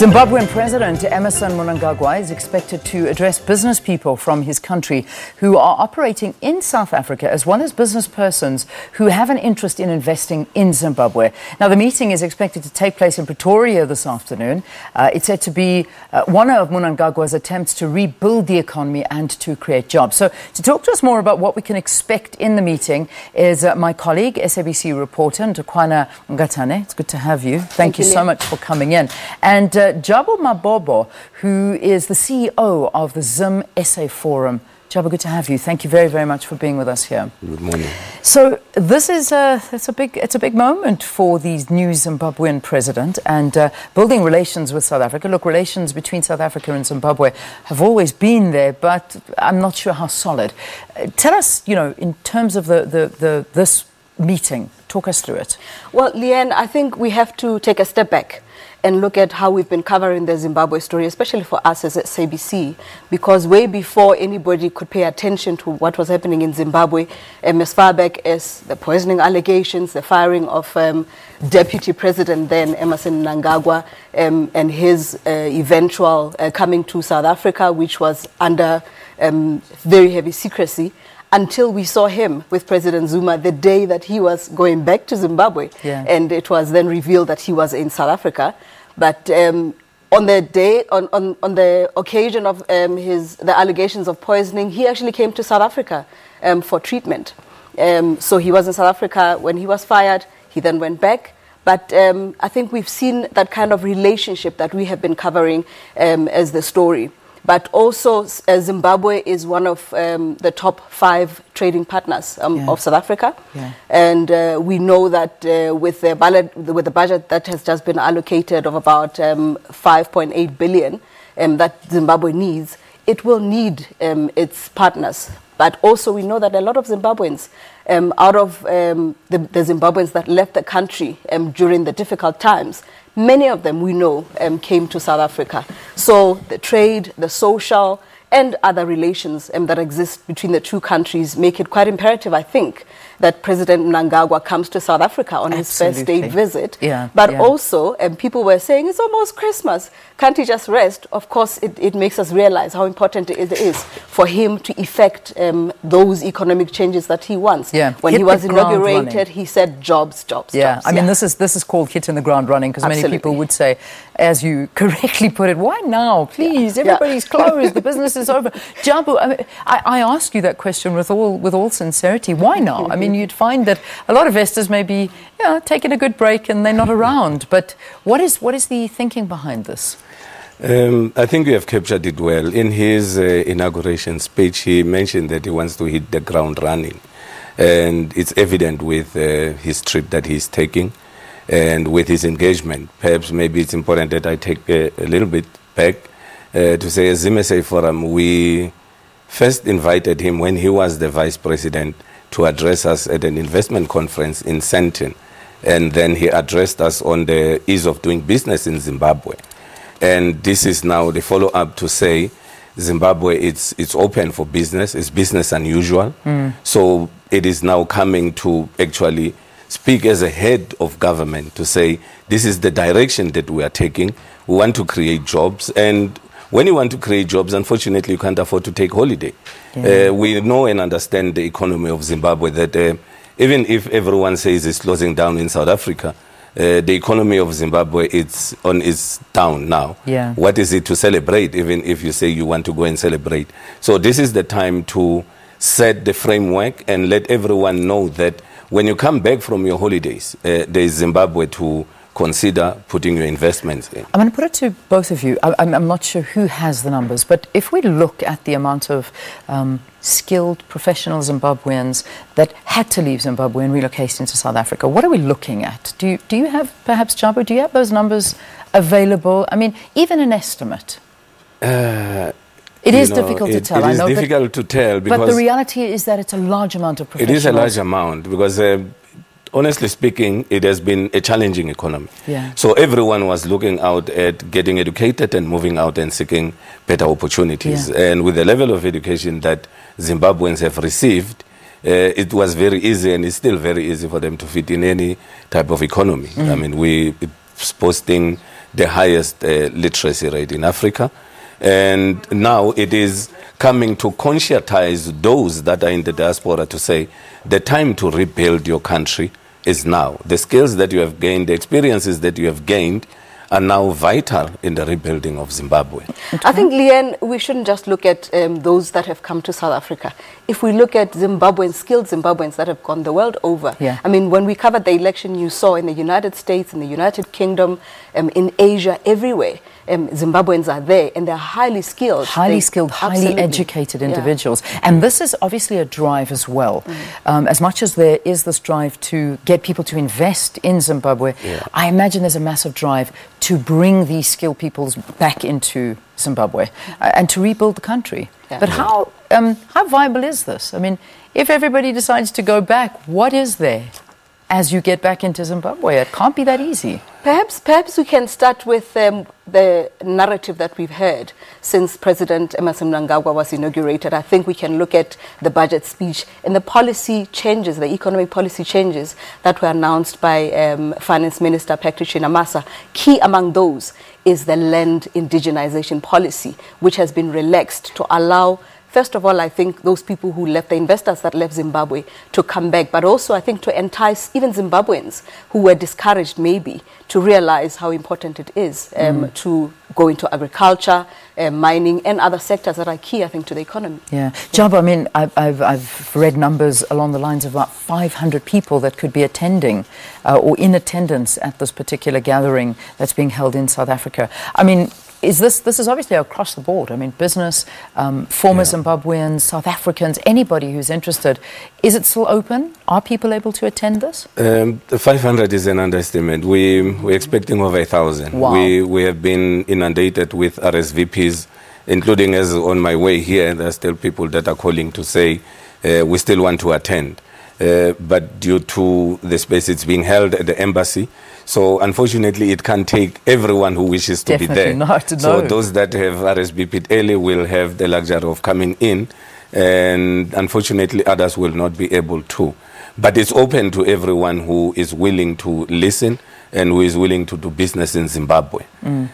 Zimbabwean President Emmerson Mnangagwa is expected to address business people from his country who are operating in South Africa, as well as business persons who have an interest in investing in Zimbabwe. Now, the meeting is expected to take place in Pretoria this afternoon. It's said to be one of Mnangagwa's attempts to rebuild the economy and to create jobs. So, to talk to us more about what we can expect in the meeting is my colleague, SABC Reporter Nthakoana Ngatane. It's good to have you. Thank you so much for coming in. And Jabu Mabobo, who is the CEO of the Zim SA Forum. Jabu, good to have you. Thank you very, very much for being with us here. Good morning. So this is it's a big moment for the new Zimbabwean president and building relations with South Africa. Look, relations between South Africa and Zimbabwe have always been there, but I'm not sure how solid. Tell us, in terms of this meeting, talk us through it. Well, Leanne, I think we have to take a step back and look at how we've been covering the Zimbabwe story, especially for us as SABC, because way before anybody could pay attention to what was happening in Zimbabwe, as far back as the poisoning allegations, the firing of Deputy President then, Emmerson Mnangagwa, and his eventual coming to South Africa, which was under very heavy secrecy, until we saw him with President Zuma the day that he was going back to Zimbabwe. Yeah. And it was then revealed that he was in South Africa. But on the day, on the occasion of the allegations of poisoning, he actually came to South Africa for treatment. So he was in South Africa when he was fired. He then went back. But I think we've seen that kind of relationship that we have been covering as the story. But also, Zimbabwe is one of the top 5 trading partners of South Africa. Yeah. And we know that with the budget that has just been allocated of about 5.8 billion that Zimbabwe needs, it will need its partners. But also we know that a lot of Zimbabweans, out of the Zimbabweans that left the country during the difficult times, many of them we know came to South Africa. So the trade, the social and other relations that exist between the two countries make it quite imperative, I think, that President Mnangagwa comes to South Africa on his first state visit. But also, people were saying, it's almost Christmas. Can't he just rest? Of course, it makes us realize how important it is for him to effect those economic changes that he wants. When he was inaugurated, he said jobs, jobs, jobs. I mean, this is called hitting the ground running, because many people would say, as you correctly put it, why now? Please, everybody's closed, the business is over. Jabu, I ask you that question with all sincerity. Why now? I mean, you'd find that a lot of investors may be taking a good break and they're not around. But what is the thinking behind this? I think you have captured it well. In his inauguration speech, he mentioned that he wants to hit the ground running. And it's evident with his trip that he's taking and with his engagement. Perhaps maybe it's important that I take a little bit back to say, as Zim SA Forum, we first invited him when he was the vice president to address us at an investment conference in Sandton. And then he addressed us on the ease of doing business in Zimbabwe. And this is now the follow-up to say Zimbabwe, it's open for business, it's business unusual. So it is now coming to actually speak as a head of government to say, this is the direction that we are taking. We want to create jobs. And when you want to create jobs, unfortunately, you can't afford to take holiday. We know and understand the economy of Zimbabwe, that even if everyone says it's closing down in South Africa, the economy of Zimbabwe is down now. What is it to celebrate, even if you say you want to go and celebrate? So this is the time to set the framework and let everyone know that when you come back from your holidays, there is Zimbabwe to consider putting your investments in. I'm going to put it to both of you. I'm not sure who has the numbers, but if we look at the amount of skilled professional Zimbabweans that had to leave Zimbabwe and relocate into South Africa, what are we looking at? Do you have, perhaps, Jabu, do you have those numbers available? I mean, even an estimate. It is difficult to tell. It is difficult to tell, because but the reality is that it's a large amount of professionals. It is a large amount, because honestly speaking, it has been a challenging economy. So everyone was looking out at getting educated and moving out and seeking better opportunities. And with the level of education that Zimbabweans have received, it was very easy, and it's still very easy for them to fit in any type of economy. I mean, it's posting the highest literacy rate in Africa. And now it is coming to conscientize those that are in the diaspora to say, the time to rebuild your country is now. The skills that you have gained, the experiences that you have gained are now vital in the rebuilding of Zimbabwe. I think, Leanne, we shouldn't just look at those that have come to South Africa. If we look at Zimbabweans, skilled Zimbabweans that have gone the world over. Yeah. I mean, when we covered the election, you saw in the United States, in the United Kingdom, in Asia, everywhere, Zimbabweans are there, and they're highly skilled. Highly skilled, highly educated individuals. Yeah. And this is obviously a drive as well. As much as there is this drive to get people to invest in Zimbabwe, I imagine there's a massive drive to bring these skilled peoples back into Zimbabwe and to rebuild the country. But how viable is this? I mean, if everybody decides to go back, what is there as you get back into Zimbabwe? It can't be that easy. Perhaps we can start with the narrative that we've heard since President Emmerson Mnangagwa was inaugurated. I think we can look at the budget speech and the policy changes, the economic policy changes that were announced by Finance Minister Patrick Chinamasa. Key among those is the land indigenization policy, which has been relaxed to allow, first of all, I think those people who left, the investors that left Zimbabwe, to come back, but also I think to entice even Zimbabweans who were discouraged maybe to realize how important it is to go into agriculture, mining and other sectors that are key, I think, to the economy. Yeah. Jabu, I mean, I've read numbers along the lines of about 500 people that could be attending or in attendance at this particular gathering that's being held in South Africa. I mean, this is obviously across the board. I mean, business, former Zimbabweans, South Africans, anybody who's interested. Is it still open? Are people able to attend this? 500 is an understatement. We're expecting over 1,000. Wow. We have been inundated with RSVPs, including as on my way here, there are still people that are calling to say we still want to attend. But due to the space it's being held at the embassy, so unfortunately it can't take everyone who wishes to be there. So those that have RSVP'd early will have the luxury of coming in, and unfortunately others will not be able to. But it's open to everyone who is willing to listen and who is willing to do business in Zimbabwe.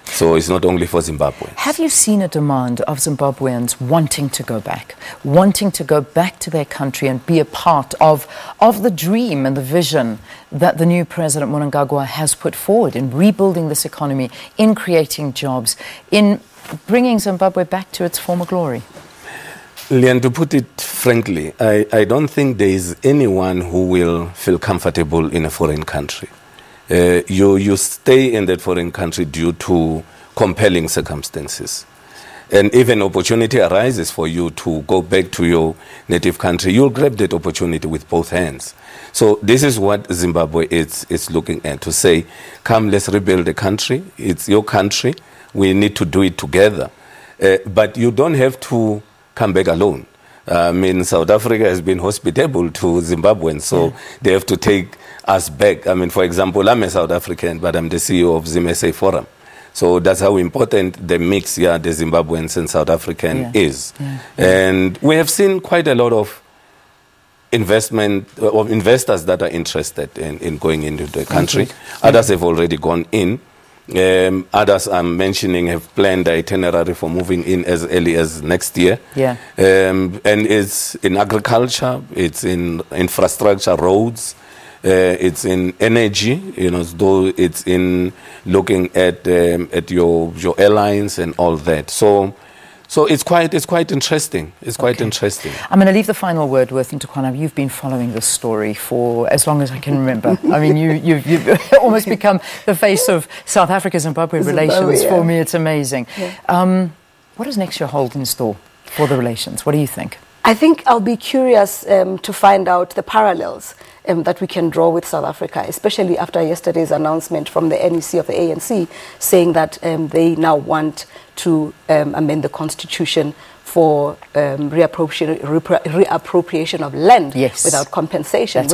So it's not only for Zimbabwe. Have you seen a demand of Zimbabweans wanting to go back to their country and be a part of the dream and the vision that the new President Mnangagwa has put forward in rebuilding this economy, in creating jobs, in bringing Zimbabwe back to its former glory? Leanne, to put it frankly, I don't think there is anyone who will feel comfortable in a foreign country. You stay in that foreign country due to compelling circumstances. And if an opportunity arises for you to go back to your native country, you'll grab that opportunity with both hands. So this is what Zimbabwe is looking at, to say, come, let's rebuild the country. It's your country. We need to do it together. But you don't have to come back alone. I mean, South Africa has been hospitable to Zimbabweans, so they have to take us back. I mean, for example, I'm a South African, but I'm the CEO of Zim SA Forum. So that's how important the mix, the Zimbabweans and South African is. And we have seen quite a lot of investors that are interested in going into the country. Others have already gone in. Others I'm mentioning have planned the itinerary for moving in as early as next year. And it's in agriculture, it's in infrastructure, roads, it's in energy, though it's in looking at your airlines and all that. So it's quite interesting. It's quite interesting. I'm going to leave the final word with Nthakoana. You've been following this story for as long as I can remember. I mean, you've almost become the face of South Africa-Zimbabwe relations. For me, it's amazing. What does next year hold in store for the relations? What do you think? I think I'll be curious to find out the parallels that we can draw with South Africa, especially after yesterday's announcement from the NEC of the ANC saying that they now want to amend the constitution for reappropriation of land without compensation,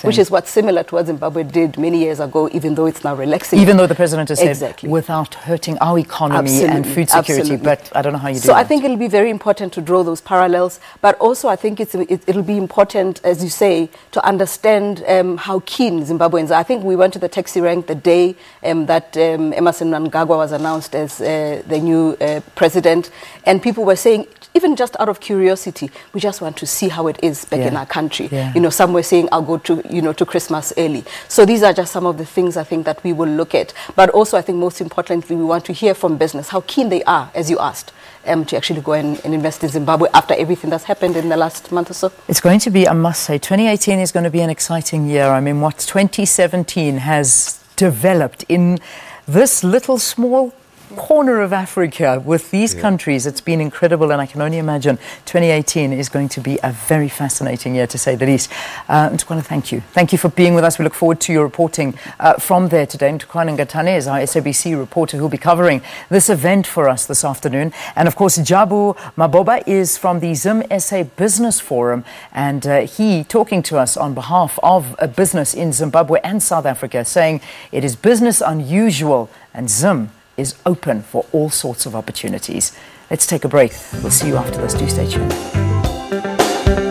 which is what's similar to what Zimbabwe did many years ago, even though it's now relaxing. Even though the president has said without hurting our economy and food security, but I don't know how you do that. So I think it'll be very important to draw those parallels, but also I think it'll be important, as you say, to understand understand how keen Zimbabweans are. I think we went to the taxi rank the day that Emmerson Mnangagwa was announced as the new president, and people were saying, even just out of curiosity, we just want to see how it is back in our country. You know, some were saying, I'll go to, you know, to Christmas early. So these are just some of the things I think that we will look at. But also, I think most importantly, we want to hear from business, how keen they are, as you asked, to actually go and invest in Zimbabwe after everything that's happened in the last month or so. It's going to be, I must say, 2018 is going to be an exciting year. I mean, what 2017 has developed in this little small corner of Africa with these countries, it's been incredible, and I can only imagine 2018 is going to be a very fascinating year, to say the least. Nthakoana, thank you. Thank you for being with us. We look forward to your reporting from there today. Nthakoana Ngatane is our SABC reporter who will be covering this event for us this afternoon. And of course, Jabu Mabobo is from the Zim SA Business Forum, and he talking to us on behalf of a business in Zimbabwe and South Africa, saying it is business unusual and Zim is open for all sorts of opportunities. Let's take a break. We'll see you after this. Do stay tuned.